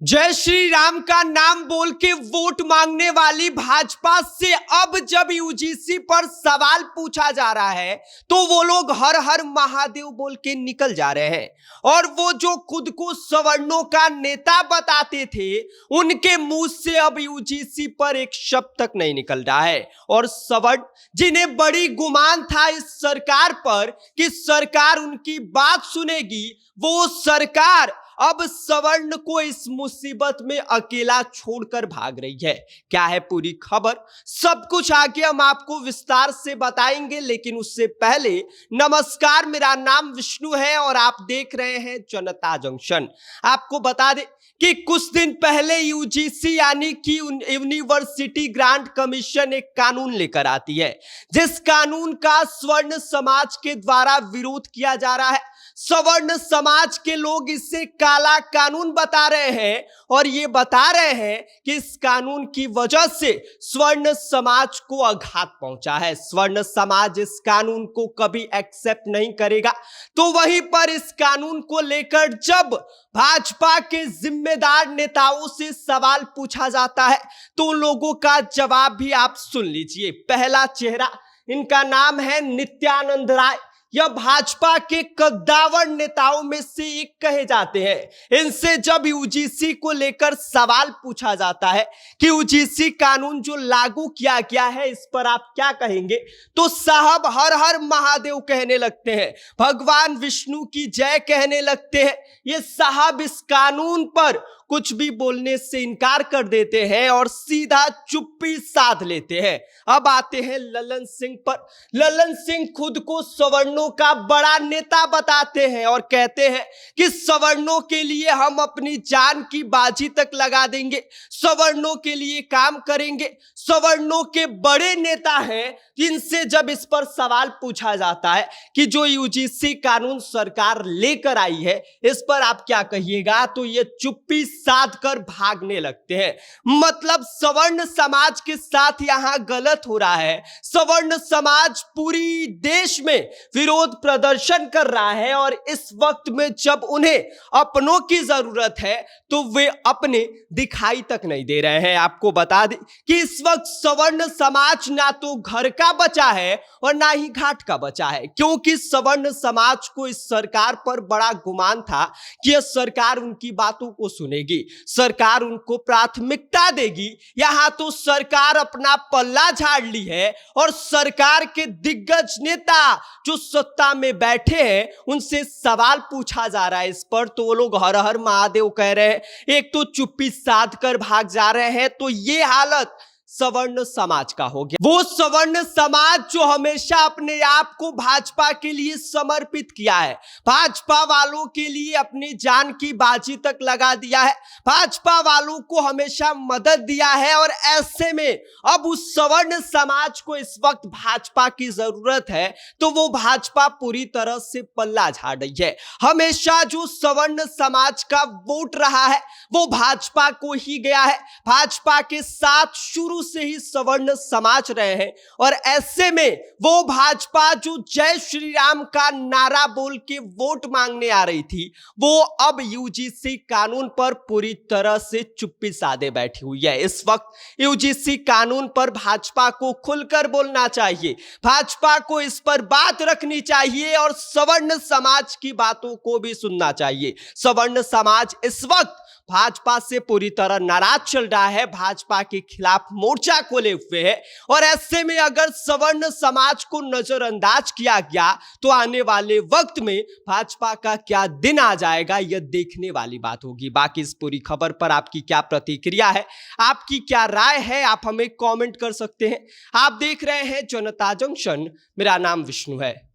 जय श्री राम का नाम बोल के वोट मांगने वाली भाजपा से अब जब यूजीसी पर सवाल पूछा जा रहा है तो वो लोग हर हर महादेव बोल के निकल जा रहे हैं। और वो जो खुद को सवर्णों का नेता बताते थे उनके मुंह से अब यूजीसी पर एक शब्द तक नहीं निकल रहा है। और सवर्ण जिन्हें बड़ी गुमान था इस सरकार पर कि सरकार उनकी बात सुनेगी, वो सरकार अब सवर्ण को इस मुसीबत में अकेला छोड़कर भाग रही है। क्या है पूरी खबर, सब कुछ आगे हम आपको विस्तार से बताएंगे, लेकिन उससे पहले नमस्कार, मेरा नाम विष्णु है और आप देख रहे हैं जनता जंक्शन। आपको बता दें कि कुछ दिन पहले यूजीसी यानी कि यूनिवर्सिटी ग्रांट कमीशन एक कानून लेकर आती है, जिस कानून का स्वर्ण समाज के द्वारा विरोध किया जा रहा है। सवर्ण समाज के लोग इसे काला कानून बता रहे हैं और ये बता रहे हैं कि इस कानून की वजह से स्वर्ण समाज को आघात पहुंचा है। स्वर्ण समाज इस कानून को कभी एक्सेप्ट नहीं करेगा। तो वहीं पर इस कानून को लेकर जब भाजपा के जिम्मेदार नेताओं से सवाल पूछा जाता है तो लोगों का जवाब भी आप सुन लीजिए। पहला चेहरा, इनका नाम है नित्यानंद राय। यह भाजपा के कद्दावर नेताओं में से एक कहे जाते हैं। इनसे जब यूजीसी को लेकर सवाल पूछा जाता है कि यूजीसी कानून जो लागू किया गया है इस पर आप क्या कहेंगे, तो साहब हर हर महादेव कहने लगते हैं, भगवान विष्णु की जय कहने लगते हैं। ये साहब इस कानून पर कुछ भी बोलने से इनकार कर देते हैं और सीधा चुप्पी साध लेते हैं। अब आते हैं ललन सिंह पर। ललन सिंह खुद को सवर्णों का बड़ा नेता बताते हैं और कहते हैं कि सवर्णों के लिए हम अपनी जान की बाजी तक लगा देंगे, सवर्णों के लिए काम करेंगे। सवर्णों के बड़े नेता हैं, जिनसे जब इस पर सवाल पूछा जाता है कि जो यूजीसी कानून सरकार लेकर आई है इस पर आप क्या कहिएगा, तो ये चुप्पी साध कर भागने लगते हैं। मतलब सवर्ण समाज के साथ यहां गलत हो रहा है। सवर्ण समाज पूरी देश में विरोध प्रदर्शन कर रहा है और इस वक्त में जब उन्हें अपनों की जरूरत है तो वे अपने दिखाई तक नहीं दे रहे हैं। आपको बता दें कि इस वक्त सवर्ण समाज ना तो घर का बचा है और ना ही घाट का बचा है, क्योंकि सवर्ण समाज को इस सरकार पर बड़ा गुमान था कि यह सरकार उनकी बातों को सुनेगी, सरकार उनको प्राथमिकता देगी। यहां तो सरकार अपना पल्ला झाड़ ली है और सरकार के दिग्गज नेता जो सत्ता में बैठे हैं उनसे सवाल पूछा जा रहा है इस पर, तो वो लोग हर हर महादेव कह रहे हैं, एक तो चुप्पी साध कर भाग जा रहे हैं। तो ये हालत सवर्ण समाज का हो गया। वो सवर्ण समाज जो हमेशा अपने आप को भाजपा के लिए समर्पित किया है, भाजपा वालों के लिए अपनी जान की बाजी तक लगा दिया है, भाजपा वालों को हमेशा मदद दिया है। और ऐसे में अब उस सवर्ण समाज को इस वक्त भाजपा की जरूरत है तो वो भाजपा पूरी तरह से पल्ला झाड़ रही है। हमेशा जो सवर्ण समाज का वोट रहा है वो भाजपा को ही गया है। भाजपा के साथ शुरू से ही सवर्ण समाज रहे हैं और ऐसे में वो भाजपा जो जय श्री राम का नारा बोल के वोट मांगने आ रही थी वो अब यूजीसी कानून पर पूरी तरह से चुप्पी साधे बैठी हुई है। इस वक्त यूजीसी कानून पर भाजपा को खुलकर बोलना चाहिए, भाजपा को इस पर बात रखनी चाहिए और सवर्ण समाज की बातों को भी सुनना चाहिए। सवर्ण समाज इस वक्त भाजपा से पूरी तरह नाराज चल रहा है, भाजपा के खिलाफ मोर्चा खोले हुए है। और ऐसे में अगर सवर्ण समाज को नजरअंदाज किया गया तो आने वाले वक्त में भाजपा का क्या दिन आ जाएगा यह देखने वाली बात होगी। बाकी इस पूरी खबर पर आपकी क्या प्रतिक्रिया है, आपकी क्या राय है, आप हमें कमेंट कर सकते हैं। आप देख रहे हैं जनता जंक्शन, मेरा नाम विष्णु है।